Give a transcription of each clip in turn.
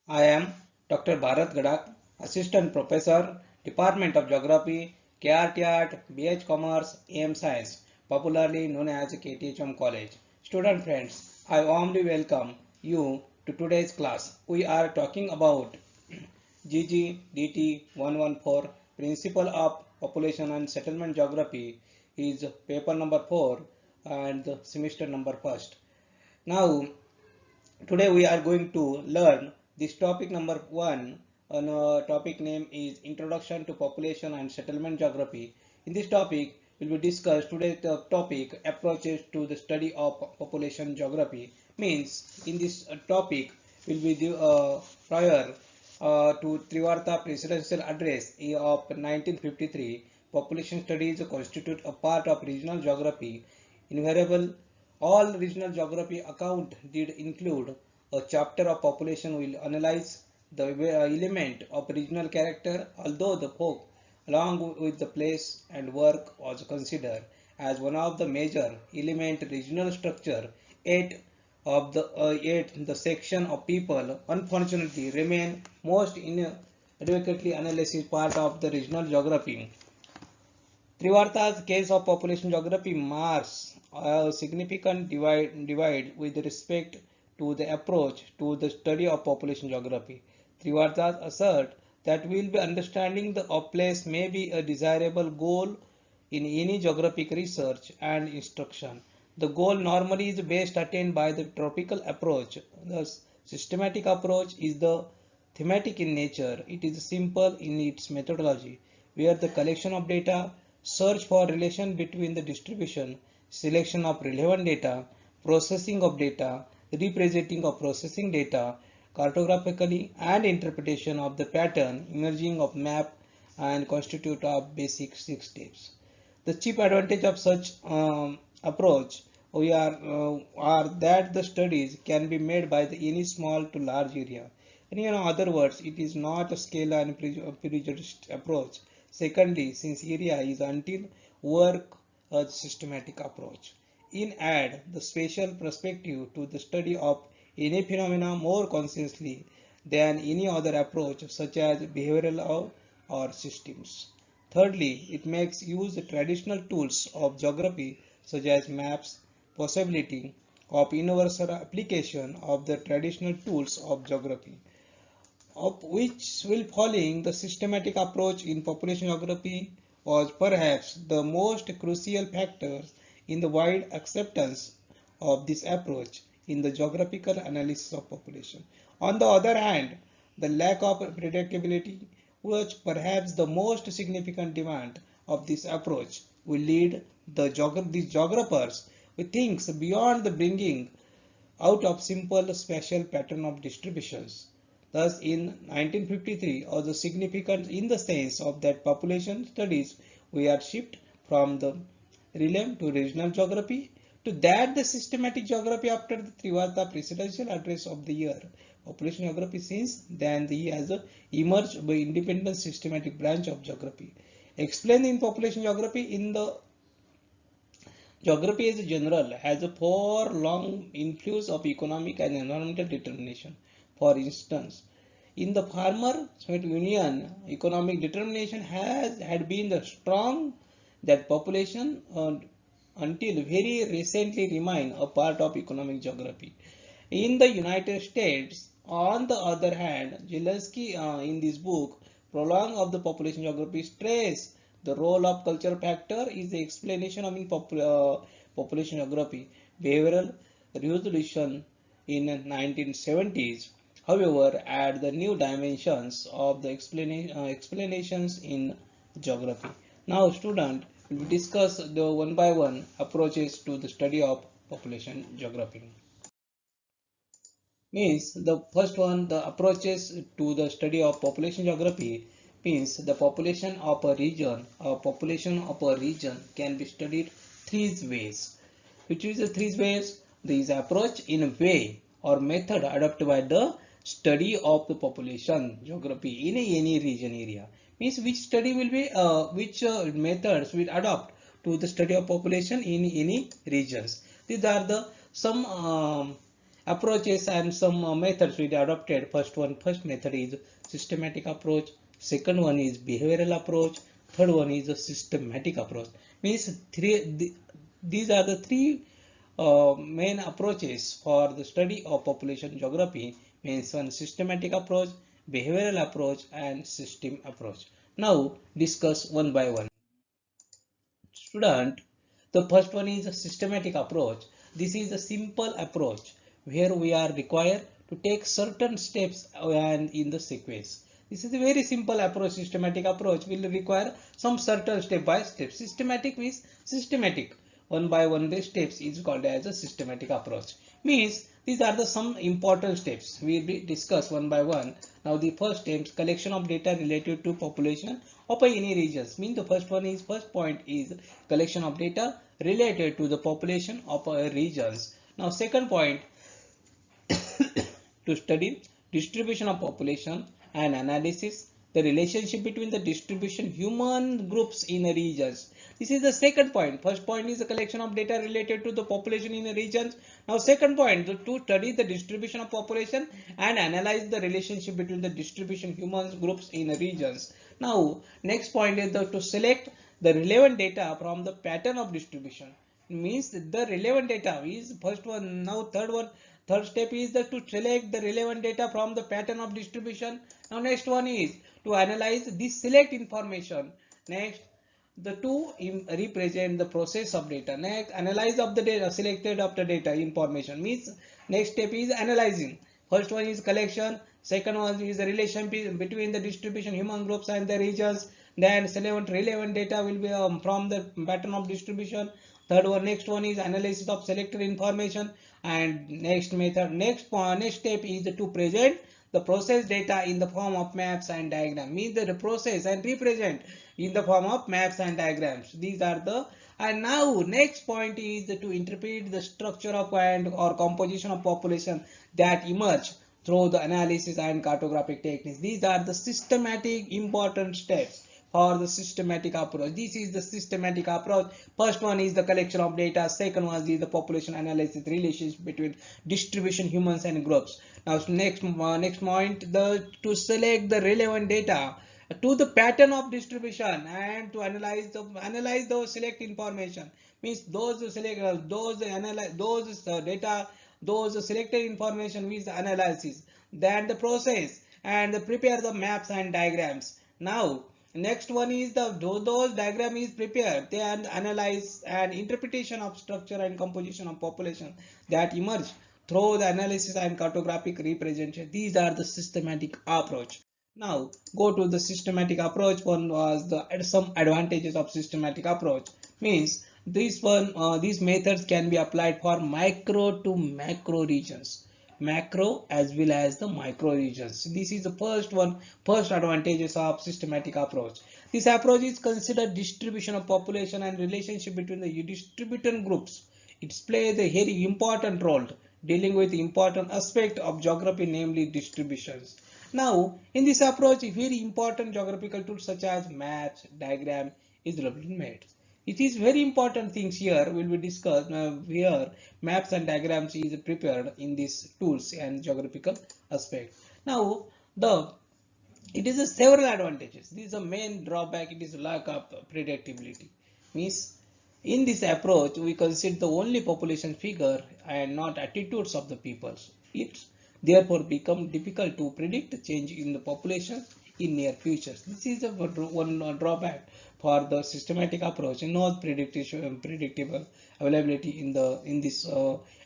I am Dr. Bharat Gadak, Assistant Professor, Department of Geography, KRT Art, BH Commerce, AM Science, popularly known as KTHM College. Student friends, I warmly welcome you to today's class. We are talking about GGDT 114, Principle of Population and Settlement Geography is paper number 4 and semester number 1st. Now, today we are going to learn this topic number 1 on topic name is Introduction to Population and Settlement Geography. In this topic will be discussed today's topic approaches to the study of population geography. Means in this topic will be the prior to Trivarta Presidential Address of 1953. Population studies constitute a part of regional geography. Invariable all regional geography account did include a chapter of population will analyze the element of regional character, although the folk along with the place and work was considered as one of the major element regional structure. Yet the section of people unfortunately remain most inadequately analysis part of the regional geography. Trivarta's case of population geography marks a significant divide with respect to the approach to the study of population geography. Trivarta asserts that will be understanding the of place may be a desirable goal in any geographic research and instruction. The goal normally is best attained by the tropical approach. The systematic approach is the thematic in nature. It is simple in its methodology, where the collection of data, search for relation between the distribution, selection of relevant data, processing of data, representing of processing data, cartographically and interpretation of the pattern emerging of map and constitute of basic 6 steps. The chief advantage of such approach are that the studies can be made by the any small to large area. In other words, it is not a scalar and prejudiced approach. Secondly, since area is until work a systematic approach. In add the spatial perspective to the study of any phenomena more consciously than any other approach such as behavioral or systems. Thirdly, it makes use of traditional tools of geography such as maps, possibility of universal application of the traditional tools of geography, of which will following the systematic approach in population geography was perhaps the most crucial factor in the wide acceptance of this approach in the geographical analysis of population. On the other hand, the lack of predictability was perhaps the most significant demand of this approach will lead these geographers with things beyond the bringing out of simple spatial pattern of distributions. Thus, in 1953, or the significant in the sense of that population studies, we are shifted from the realm to regional geography to that the systematic geography after the Trivarta presidential address of the year. Population geography since then he has emerged by independent systematic branch of geography. Explained in population geography in the geography as a general has a for long influence of economic and environmental determination. For instance, in the farmer Soviet Union, economic determination had been the strong that population until very recently remain a part of economic geography. In the United States, on the other hand, Zelensky in this book, Prologue of the Population Geography, stress the role of cultural factor is the explanation of population geography. Behavioral resolution in 1970s, however, add the new dimensions of the explanations in geography. Now, student, we discuss the one by one approaches to the study of population geography. Means the first one, the approaches to the study of population geography means the population of a region or population of a region can be studied three ways. Which is the three ways? This approach in a way or method adopted by the study of the population geography in any region area. Means which study will be which methods will adopt to the study of population in any regions. These are the some approaches and some methods we adopted. First method is systematic approach. Second one is behavioral approach. Third one is a systematic approach. Means these are the three main approaches for the study of population geography. Means one systematic approach, behavioral approach, and system approach. Now discuss one by one. Student, the first one is a systematic approach. This is a simple approach where we are required to take certain steps and in the sequence. This is a very simple approach. Systematic approach will require some certain step by step. Systematic means systematic. One by one the steps is called as a systematic approach. Means these are the some important steps we will discuss one by one. Now the first step, collection of data related to population of any regions. Mean the first point is collection of data related to the population of regions. Now second point, to study distribution of population and analysis the relationship between the distribution human groups in a regions. This is the second point. First point is the collection of data related to the population in a regions. Now second point, to study the distribution of population and analyze the relationship between the distribution human groups in a regions. Now next point is to select the relevant data from the pattern of distribution. Means the relevant data is first one. Now third step is to select the relevant data from the pattern of distribution. Now next one is to analyze this select information. Next, the two represent the process of data. Next, analyze of the data selected of the data information. Means next step is analyzing. First one is collection. Second one is the relation between the distribution human groups and the regions. Then relevant data will be from the pattern of distribution. Next one is analysis of selected information. And next step is to present the process data in the form of maps and diagrams. Means the process and represent in the form of maps and diagrams. These are the, and now next point is to interpret the structure of or composition of population that emerge through the analysis and cartographic techniques. These are the systematic important steps for the systematic approach. This is the systematic approach. First one is the collection of data. Second one is the population analysis, relationship between distribution, humans and groups. Now next point, to select the relevant data to the pattern of distribution and to analyze those select information. Means those data, those selected information with analysis, then the process and prepare the maps and diagrams. Now next one is those diagram is prepared, then analyze and interpretation of structure and composition of population that emerge through the analysis and cartographic representation. These are the systematic approach. Now go to the systematic approach. One was some advantages of systematic approach. Means these methods can be applied for micro to macro regions, macro as well as the micro regions. This is the first advantages of systematic approach. This approach is considered distribution of population and relationship between the distributed groups. It plays a very important role dealing with important aspect of geography, namely distributions. Now in this approach, a very important geographical tools such as maps, diagram is made. It is very important things here will be discussed. Here maps and diagrams is prepared in these tools and geographical aspect. Now it is a several advantages. This is a main drawback. It is lack of predictability. Means in this approach we consider the only population figure and not attitudes of the peoples. It therefore become difficult to predict change in the population in near future. This is one drawback for the systematic approach, not predictable availability in this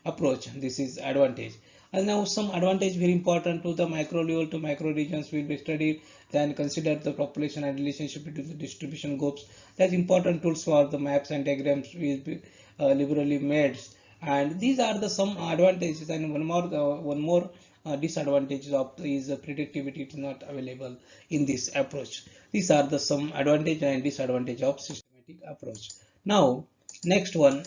approach. This is advantage. And now some advantage very important to the micro level to micro regions will be studied. Then consider the population and relationship between the distribution groups. That's important tools for the maps and diagrams will be liberally made. And these are the some advantages. And one more disadvantages of is predictability is not available in this approach. These are the some advantage and disadvantage of systematic approach. Now next one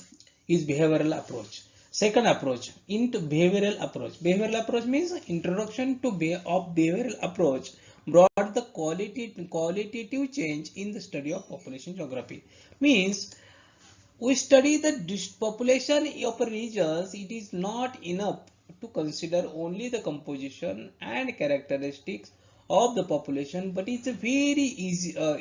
is behavioral approach. Second approach into behavioral approach. Behavioral approach means introduction to behavioral approach brought the qualitative change in the study of population geography. Means we study the population of regions. It is not enough to consider only the composition and characteristics of the population, but it's a very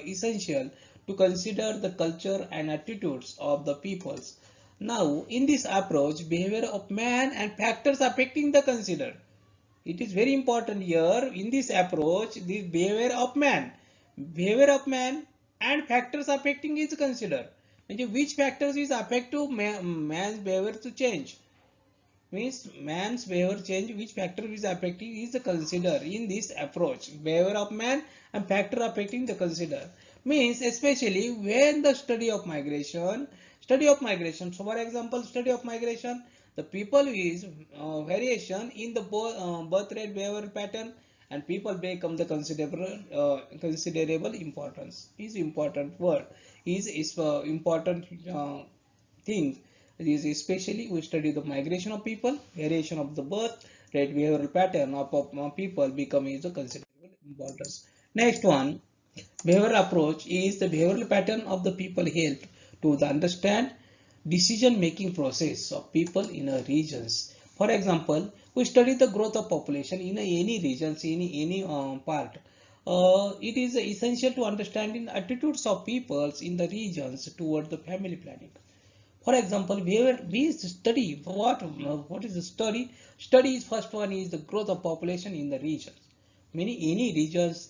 essential to consider the culture and attitudes of the peoples. Now, in this approach, behavior of man and factors affecting the consider. It is very important here in this approach, the behavior of man and factors affecting is considered. Which factors is affect to man's behavior to change? Means man's behavior change, which factor is affecting is considered in this approach. Behavior of man and factor affecting the consider. Means especially when the study of migration. So for example, study of migration, the people is variation in the birth rate behavior pattern, and people become the considerable importance. Is important word. Is important thing. This especially we study the migration of people, variation of the birth rate behavioral pattern of people become is a considerable importance. Next one, behavioral approach is the behavioral pattern of the people help to the understand decision making process of people in a regions. For example, we study the growth of population in any regions, in any part. It is essential to understanding attitudes of peoples in the regions toward the family planning. For example, we study what is the study? Study is first one is the growth of population in the regions. Any regions,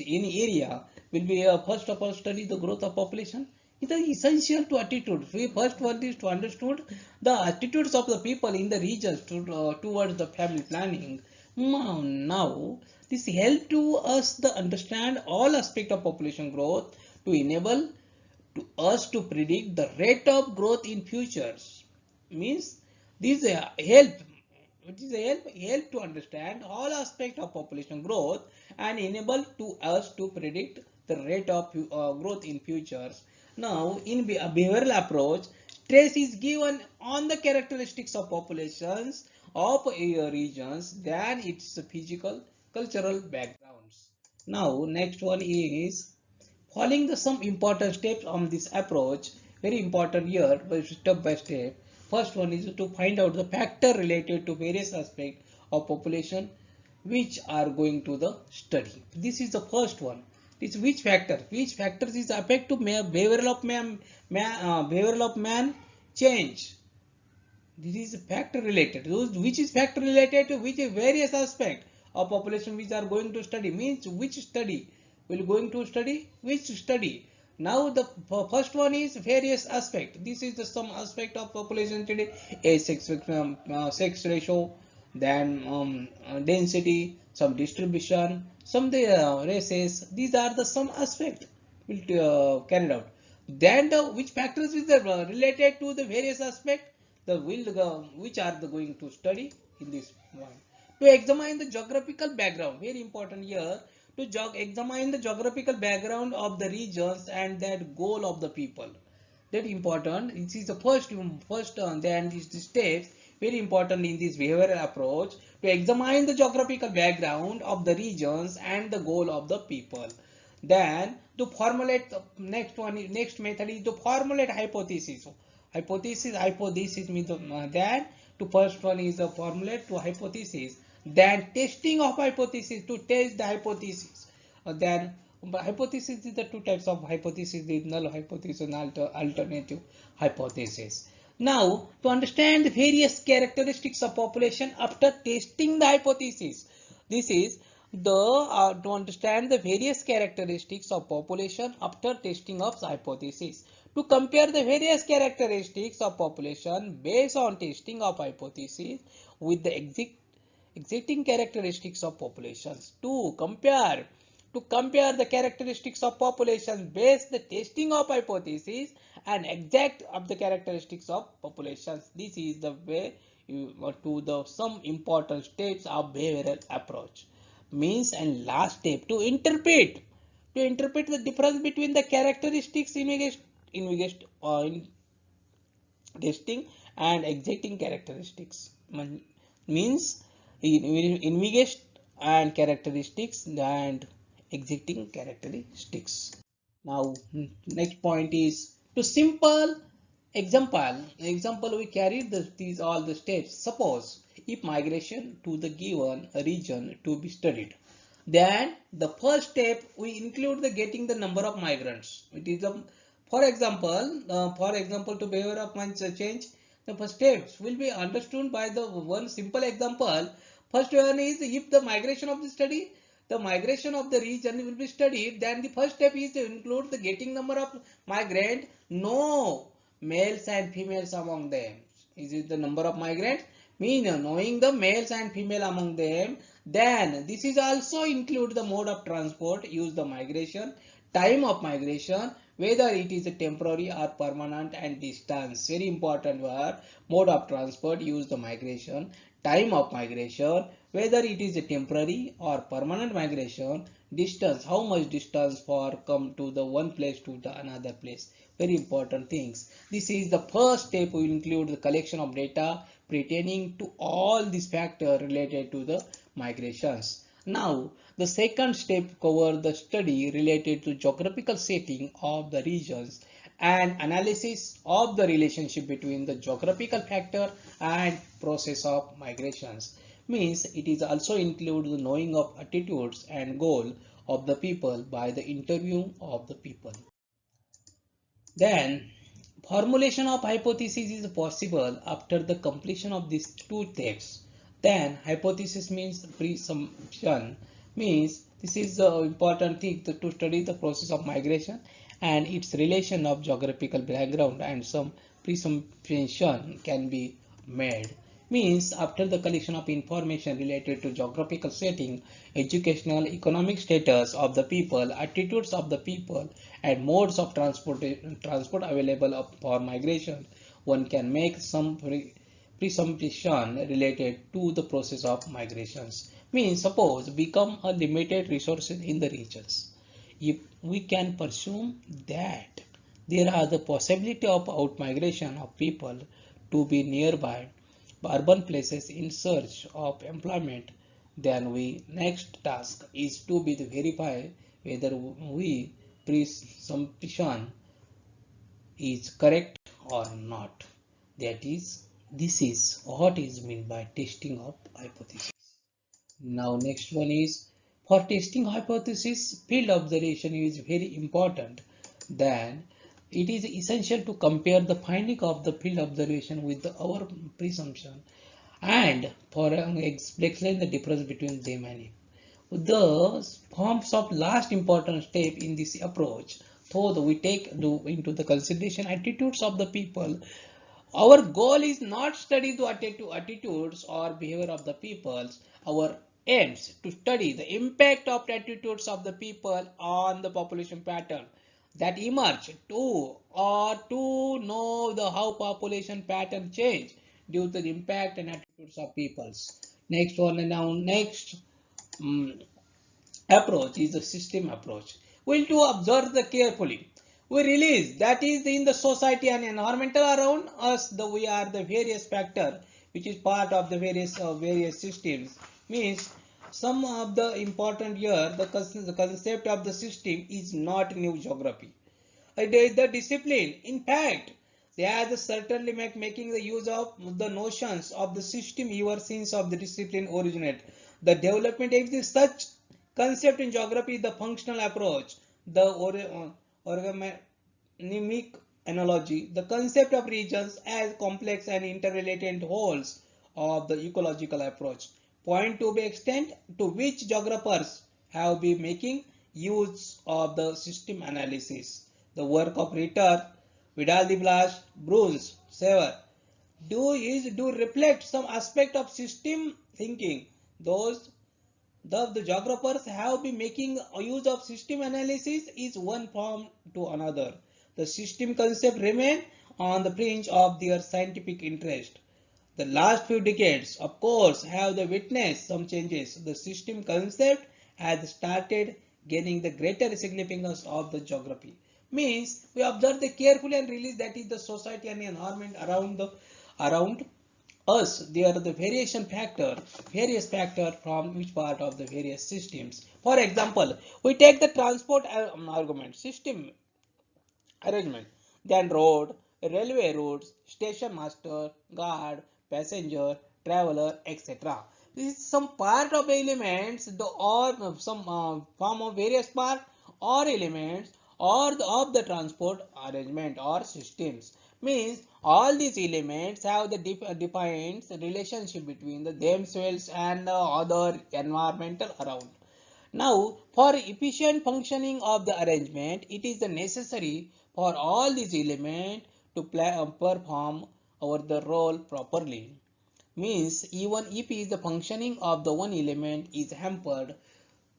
any area will be first of all study the growth of population. It is essential to attitude. We first one is to understand the attitudes of the people in the regions towards the family planning. Now this help to us to understand all aspect of population growth to enable to us to predict the rate of growth in futures. Means this help, which is a help to understand all aspects of population growth and enable to us to predict the rate of growth in futures. Now in a behavioral approach, stress is given on the characteristics of populations of regions than its physical cultural backgrounds. Now next one is following the some important steps on this approach. Very important here, but step by step. First one is to find out the factor related to various aspects of population which are going to the study. This is the first one. This which factor? Which factors is affect to behavioral of man change? This is factor related. Those which is factor related to which various aspect of population which are going to study, means which study will going to study which study. Now the first one is various aspect. This is the some aspect of population today: age, sex ratio, then density, some distribution, some the races. These are the some aspect will carried out. Then the which factors is related to the various aspect, the will which are the going to study in this one. To examine the geographical background, very important here, to examine the geographical background of the regions and that goal of the people. That important. This is the first then these steps very important in this behavioral approach, to examine the geographical background of the regions and the goal of the people. Then to formulate the next method is to formulate hypothesis. Hypothesis means then to first one is the formulate to hypothesis. Then testing of hypothesis, to test the hypothesis. Then hypothesis is the two types of hypothesis: the null hypothesis and alternative hypothesis. Now to understand the various characteristics of population after testing the hypothesis, this is the to understand the various characteristics of population after testing of hypothesis. To compare the various characteristics of population based on testing of hypothesis with the existing characteristics of populations. To compare the characteristics of population based the testing of hypothesis and exact of the characteristics of populations. This is the way to the some important steps of behavioral approach. Means and last step to interpret the difference between the characteristics in testing and exacting characteristics. Means investigate and characteristics and exacting characteristics. Now next point is to simple Example we carried these all the steps. Suppose if migration to the given region to be studied, then the first step we include the getting the number of migrants. It is a, for example, to behavior of change, the first steps will be understood by the one simple example. First one is if the migration of the study, the migration of the region will be studied, then the first step is to include the getting number of migrant. No, males and females among them. Is it the number of migrants? Mean knowing the males and female among them. Then this is also include the mode of transport, use the migration, time of migration, whether it is a temporary or permanent, and distance. Very important word. Mode of transport, use the migration, time of migration, whether it is a temporary or permanent migration, distance, how much distance for come to the one place to the another place. Very important things. This is the first step. We include the collection of data pertaining to all these factors related to the migrations. Now the second step covers the study related to geographical setting of the regions and analysis of the relationship between the geographical factor and process of migrations. Means it is also include the knowing of attitudes and goal of the people by the interview of the people. Then formulation of hypothesis is possible after the completion of these two steps. Then hypothesis means presumption, means this is the important thing to study the process of migration and its relation of geographical background, and some presumption can be made. Means after the collection of information related to geographical setting, educational, economic status of the people, attitudes of the people, and modes of transport available for migration, one can make some presumption related to the process of migrations. Means suppose become a limited resources in the regions. If we can presume that there are the possibility of out-migration of people to be nearby urban places in search of employment, then we next task is to be to verify whether we presumption is correct or not. That is, this is what is meant by testing of hypothesis. Now next one is, for testing hypothesis, field observation is very important. Then it is essential to compare the finding of the field observation with our presumption and for explain the difference between them and it. The forms of last important step in this approach, though we take into the consideration attitudes of the people. Our goal is not study the attitudes or behavior of the peoples. Our aims to study the impact of attitudes of the people on the population pattern that emerge to or to know the how population pattern change due to the impact and attitudes of peoples. Next one, and now next um, approach is the system approach. We'll to observe the carefully. We release that is in the society and environmental around us. We are the various factor which is part of the various systems. Means some of the important here, the concept of the system is not new geography. It is the discipline. In fact, they are certainly making the use of the notions of the system ever since of the discipline originate. The development of such concept in geography is the functional approach, the orogamic analogy, the concept of regions as complex and interrelated wholes of the ecological approach. Point to be extent to which geographers have been making use of the system analysis. The work of Ritter, Vidal de Blas, Bruns, Sever do reflect some aspect of system thinking. The geographers have been making use of system analysis is one form to another. The system concept remain on the fringe of their scientific interest. The last few decades, of course, have the witnessed some changes. The system concept has started gaining the greater significance of the geography. Means we observe the carefully and release that is the society and environment around us. They are the various factor from which part of the various systems. For example, we take the transport argument system arrangement, then road, railway routes, station master, guard, passenger, traveler, etc. This is some part of elements, the or some form of various part or elements or of the transport arrangement or systems. Means all these elements have the defined relationship between the themselves and the other environmental around. Now, for efficient functioning of the arrangement, it is necessary for all these elements to perform our the role properly. Means even if the functioning of the one element is hampered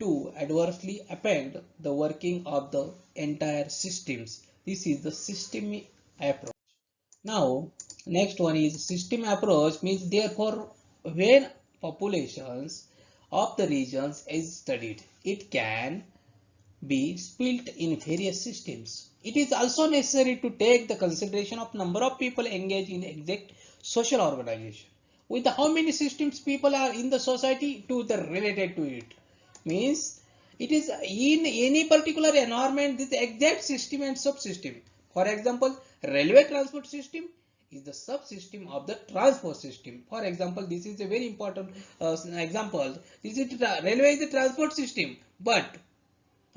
to adversely affect the working of the entire systems. This is the systemic approach. Now, next one is system approach means therefore when populations of the regions is studied, it can be split in various systems. It is also necessary to take the consideration of number of people engaged in exact social organization. With how many systems people are in the society to the related to it. Means it is in any particular environment this exact system and subsystem. For example, railway transport system is the subsystem of the transport system. For example, this is a very important example. This is railway is the transport system, but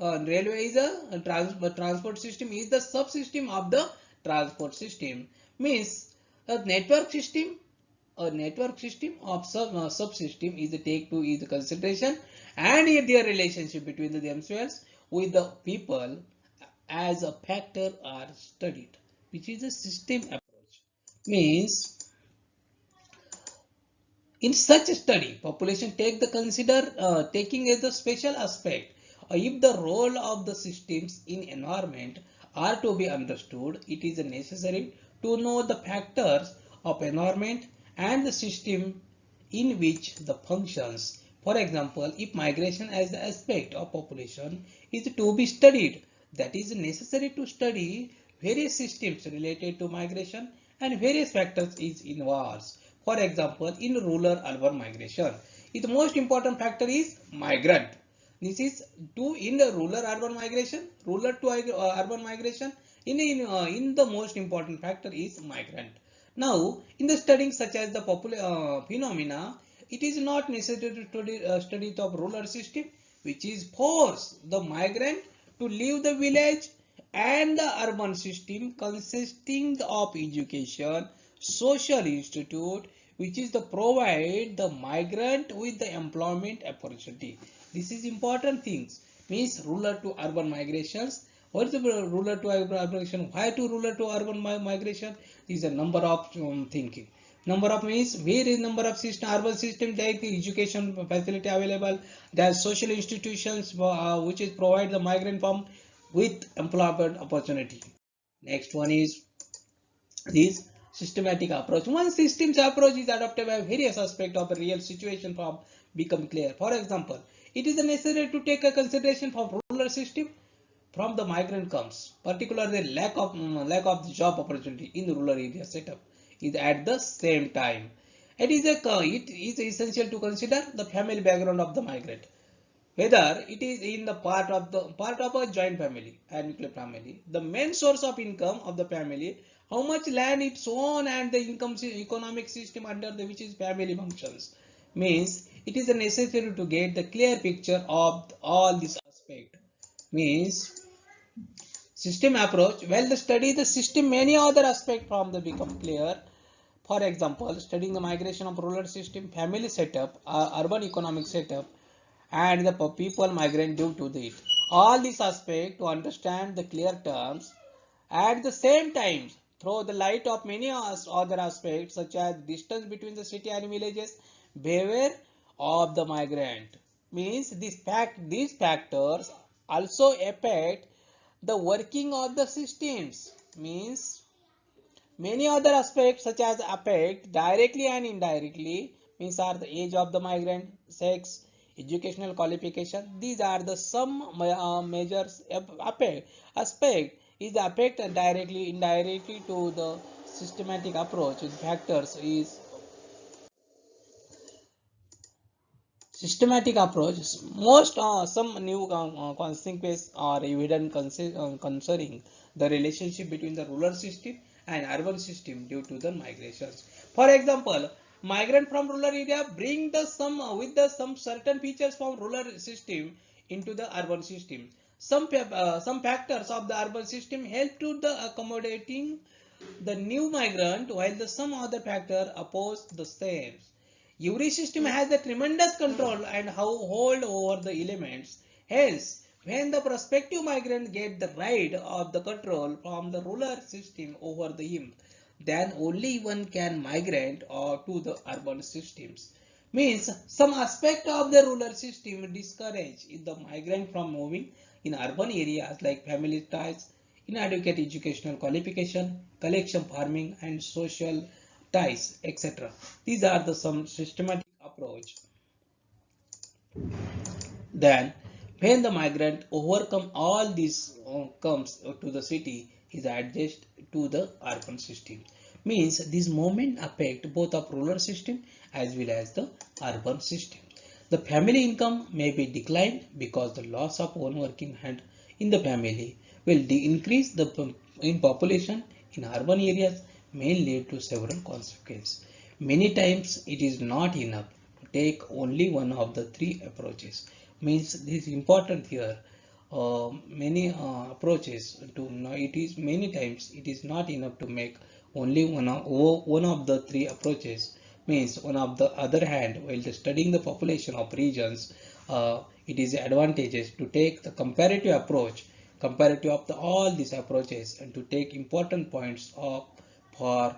railway is a transport system is the subsystem of the transport system. Means a network system of subsystem is the take to is the consideration and their relationship between themselves with the people as a factor are studied, which is a system approach. Means in such a study, population take the consider taking as a special aspect. If the role of the systems in environment are to be understood, it is necessary to know the factors of environment and the system in which the functions. For example, if migration as the aspect of population is to be studied, that is necessary to study various systems related to migration and various factors is involved. For example, in rural-urban migration, the most important factor is migrant. This is in the rural-urban migration, rural to urban migration. In the most important factor is migrant. Now, in the studying such as the phenomena, it is not necessary to study the rural system, which is force the migrant to leave the village and the urban system consisting of education, social institute, which is the provide the migrant with the employment opportunity. This is important things. Means rural to urban migrations. What is the rural to urban migration? Why to rural to urban migration? This is a number of thinking. Number of means where is number of system urban system like the education facility available. There are social institutions which is provide the migrant farm with employment opportunity. Next one is this systematic approach. One systems approach is adopted by various aspects of a real situation from become clear. For example, it is necessary to take a consideration for rural system from the migrant comes, particularly lack of the job opportunity in the rural area setup is at the same time. It is essential to consider the family background of the migrant, whether it is in the part of a joint family and nuclear family, the main source of income of the family, how much land it's own, and the income economic system under the which is family functions. Means it is necessary to get the clear picture of all these aspects. Means system approach, well the study the system many other aspects from the become clear. For example, studying the migration of rural system, family setup, urban economic setup, and the people migrant due to it. All these aspects to understand the clear terms. At the same time, through the light of many other aspects such as distance between the city and villages, behavior of the migrant. Means these factors also affect the working of the systems. Means many other aspects such as affect directly and indirectly means are the age of the migrant, sex, educational qualification. These are the some measures affect aspect is affect directly indirectly to the systematic approach with factors is systematic approach. Most some new consequences are evident concerning the relationship between the rural system and urban system due to the migrations. For example, migrant from rural area bring the some certain features from rural system into the urban system. Some factors of the urban system help to the accommodating the new migrant, while the some other factor oppose the same. Every system has a tremendous control and hold over the elements. Hence, when the prospective migrant get the right of the control from the ruler system over the him, then only one can migrate or to the urban systems. Means some aspect of the rural system discourage the migrant from moving in urban areas like family ties, inadequate educational qualification, collection farming and social ties, etc. These are the some systematic approach. Then, when the migrant overcome all these comes to the city, is adjust to the urban system. Means this movement affect both of rural system as well as the urban system. The family income may be declined because the loss of one working hand in the family will increase the in population in urban areas may lead to several consequences. Many times it is not enough to take only one of the three approaches. Means this is important here. Many approaches to now it is many times it is not enough to make only one of the three approaches. Means on of the other hand, while studying the population of regions, it is advantageous to take the comparative of all these approaches and to take important points of for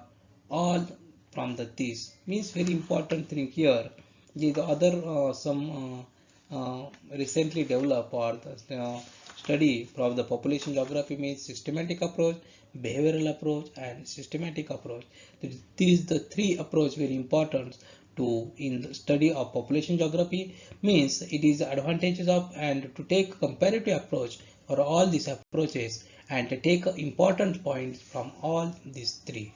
all from the this. Means very important thing here. The other some recently developed or the study from the population geography means systematic approach, behavioral approach and systematic approach. These the three approach very important to in the study of population geography. Means it is advantages of and to take comparative approach for all these approaches and to take important points from all these three.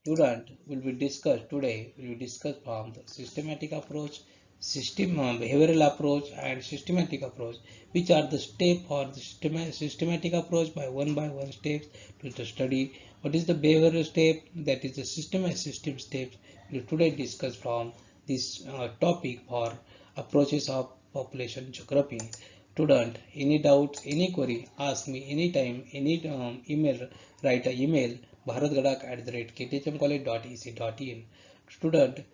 Student will be discussed today. We will discuss from the systematic approach, behavioral approach, and systematic approach, which are the step for the systematic approach by one steps to the study. What is the behavioral step? That is the system steps. We will today discuss from this topic for approaches of population geography. Student, any doubts, any query, ask me anytime, any email, write an email bharatgadak@kthmcollege.ec.in. Student,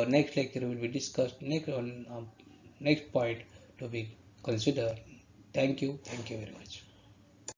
next lecture will be discussed next point to be considered. Thank you very much.